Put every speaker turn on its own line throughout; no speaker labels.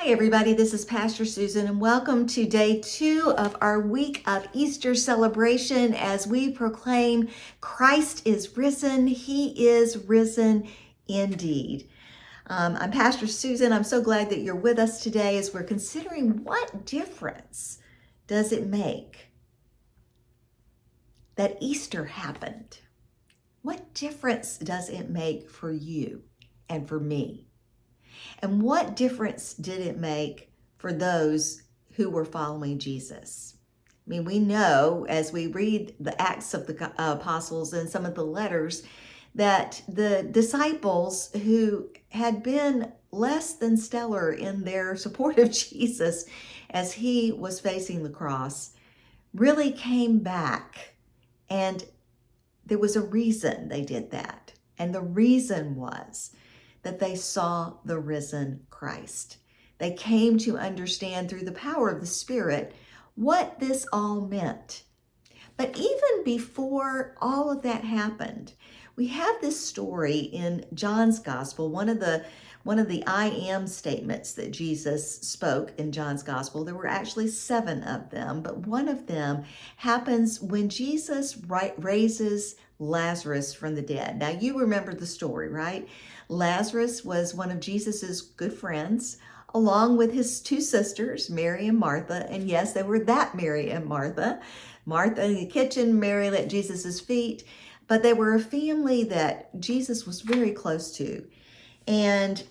Hi, everybody. This is Pastor Susan, and welcome to day 2 of our week of Easter celebration as we proclaim Christ is risen. He is risen indeed. I'm Pastor Susan. I'm so glad that you're with us today as we're considering what difference does it make that Easter happened? What difference does it make for you and for me? And what difference did it make for those who were following Jesus? I mean, we know as we read the Acts of the Apostles and some of the letters that the disciples who had been less than stellar in their support of Jesus as he was facing the cross really came back. And there was a reason they did that. And the reason was that they saw the risen Christ. They came to understand through the power of the Spirit what this all meant. But even before all of that happened, we have this story in John's Gospel, one of the I am statements that Jesus spoke in John's Gospel. There were actually 7 of them, but one of them happens when Jesus raises Lazarus from the dead. Now, you remember the story, right? Lazarus was one of Jesus's good friends, along with his 2 sisters, Mary and Martha. And yes, they were that Mary and Martha. Martha in the kitchen, Mary at Jesus's feet. But they were a family that Jesus was very close to and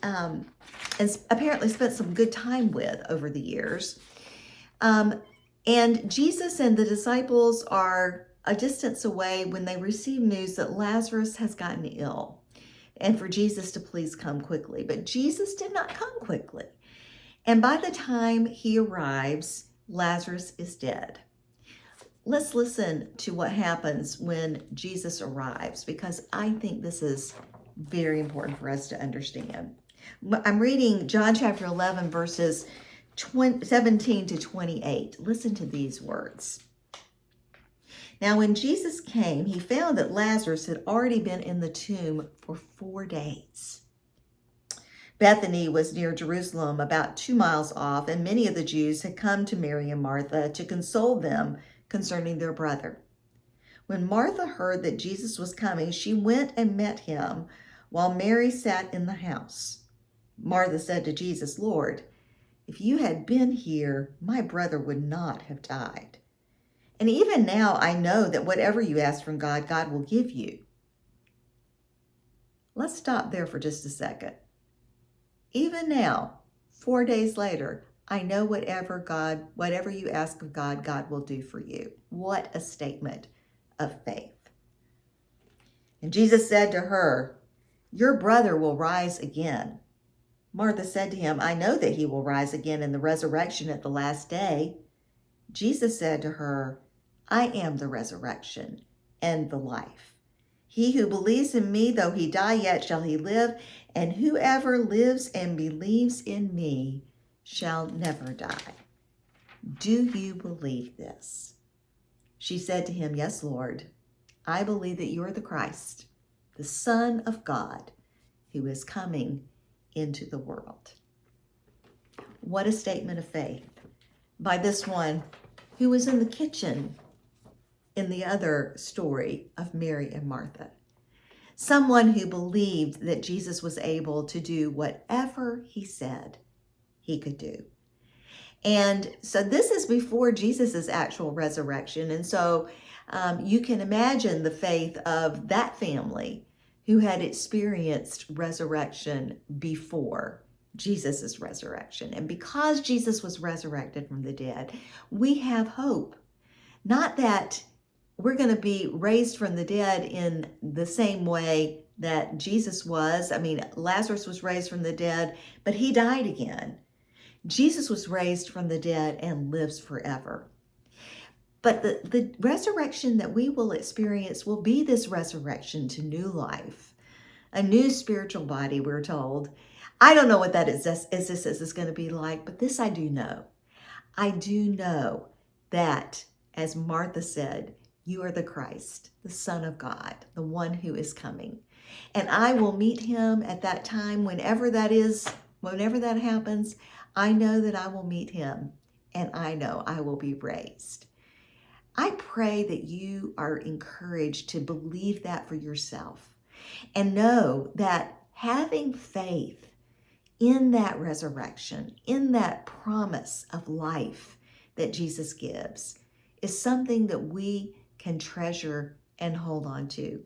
apparently spent some good time with over the years. And Jesus and the disciples are a distance away when they receive news that Lazarus has gotten ill and for Jesus to please come quickly. But Jesus did not come quickly. And by the time he arrives, Lazarus is dead. Let's listen to what happens when Jesus arrives, because I think this is very important for us to understand. I'm reading John chapter 11, verses 17 to 28. Listen to these words. Now, when Jesus came, he found that Lazarus had already been in the tomb for 4 days. Bethany was near Jerusalem, about 2 miles off, and many of the Jews had come to Mary and Martha to console them concerning their brother. When Martha heard that Jesus was coming, she went and met him while Mary sat in the house. Martha said to Jesus, "Lord, if you had been here, my brother would not have died. And even now I know that whatever you ask from God, God will give you." Let's stop there for just a second. Even now, 4 days later, I know whatever you ask of God, God will do for you. What a statement of faith. And Jesus said to her, "Your brother will rise again." Martha said to him, "I know that he will rise again in the resurrection at the last day." Jesus said to her, "I am the resurrection and the life. He who believes in me, though he die, yet shall he live, and whoever lives and believes in me shall never die." Do you believe this? She said to him, "Yes, Lord. I believe that you are the Christ, the Son of God, who is coming into the world." What a statement of faith by this one who was in the kitchen in the other story of Mary and Martha. Someone who believed that Jesus was able to do whatever he said he could do. And so this is before Jesus's actual resurrection. And so you can imagine the faith of that family who had experienced resurrection before Jesus's resurrection. And because Jesus was resurrected from the dead, we have hope. Not that we're going to be raised from the dead in the same way that Jesus was. I mean, Lazarus was raised from the dead, but he died again. Jesus was raised from the dead and lives forever. But the resurrection that we will experience will be this resurrection to new life, a new spiritual body, we're told. I don't know what that is going to be like, but this I do know. I do know that, as Martha said, you are the Christ, the Son of God, the one who is coming. And I will meet him at that time, whenever that is, whenever that happens. I know that I will meet him, and I know I will be raised. I pray that you are encouraged to believe that for yourself and know that having faith in that resurrection, in that promise of life that Jesus gives, is something that we can treasure and hold on to.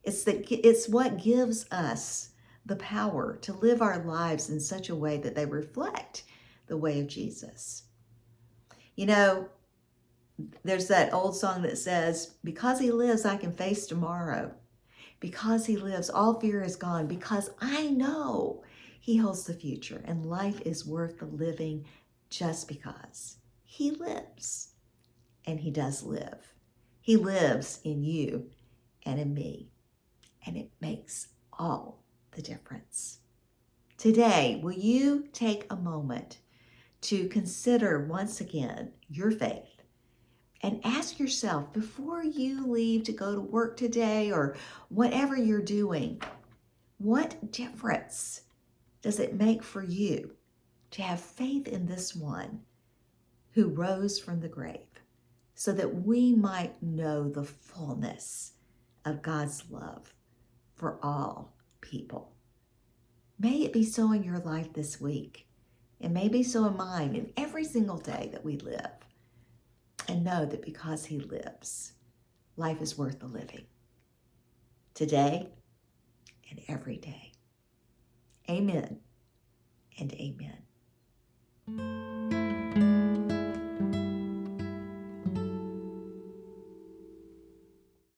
It's what gives us the power to live our lives in such a way that they reflect the way of Jesus. You know, there's that old song that says, because he lives, I can face tomorrow. Because he lives, all fear is gone. Because I know he holds the future and life is worth the living just because he lives. And he does live. He lives in you and in me. And it makes all the difference. Today, will you take a moment to consider once again your faith and ask yourself before you leave to go to work today or whatever you're doing, what difference does it make for you to have faith in this one who rose from the grave so that we might know the fullness of God's love for all people? May it be so in your life this week, and may it be so in mine in every single day that we live. And know that because he lives, life is worth the living. Today and every day. Amen and amen.